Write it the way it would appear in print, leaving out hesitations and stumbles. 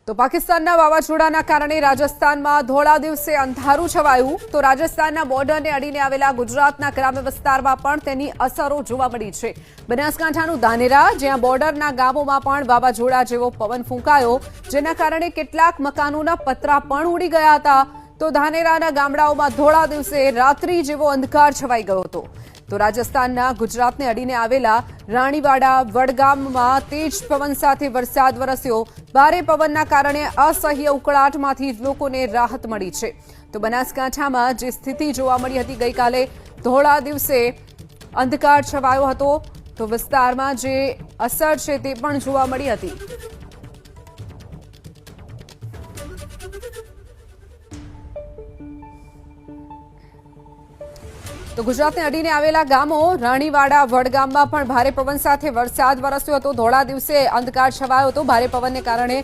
તો પાકિસ્તાનના વાવાઝોડાના કારણે રાજસ્થાનમાં ધોળા દિવસે અંધારું છવાયું તો રાજસ્થાનના બોર્ડરને અડીને આવેલા ગુજરાતના ગ્રામ્ય વિસ્તારમાં પણ તેની અસરો જોવા મળી છે। બનાસકાંઠાનું ધાનેરા જ્યાં બોર્ડરના ગામોમાં પણ વાવાઝોડા જેવો પવન ફૂંકાયો જેના કારણે કેટલાક મકાનોના પતરા પણ ઉડી ગયા હતા। તો ધાનેરાના ગામડાઓમાં ધોળા દિવસે રાત્રિ જેવો અંધકાર છવાઈ ગયો હતો। તો રાજસ્થાનના ગુજરાતને અડીને આવેલા રાણીવાડા વડગામમાં તેજ પવન સાથે વરસાદ વરસ્યો। ભારે પવનના કારણે અસહ્ય ઉકળાટમાંથી લોકોને રાહત મળી છે। તો બનાસકાંઠામાં જે સ્થિતિ જોવા મળી હતી ગઈકાલે ધોળા દિવસે અંધકાર છવાયો હતો તો વિસ્તારમાં જે અસર છે તે પણ જોવા મળી હતી। તો ગુજરાતને અડીને આવેલા ગામો રાણીવાડા વડગામમાં પણ ભારે પવન સાથે વરસાદ વરસ્યો હતો। ધોળા દિવસે અંધકાર છવાયો હતો। ભારે પવનને કારણે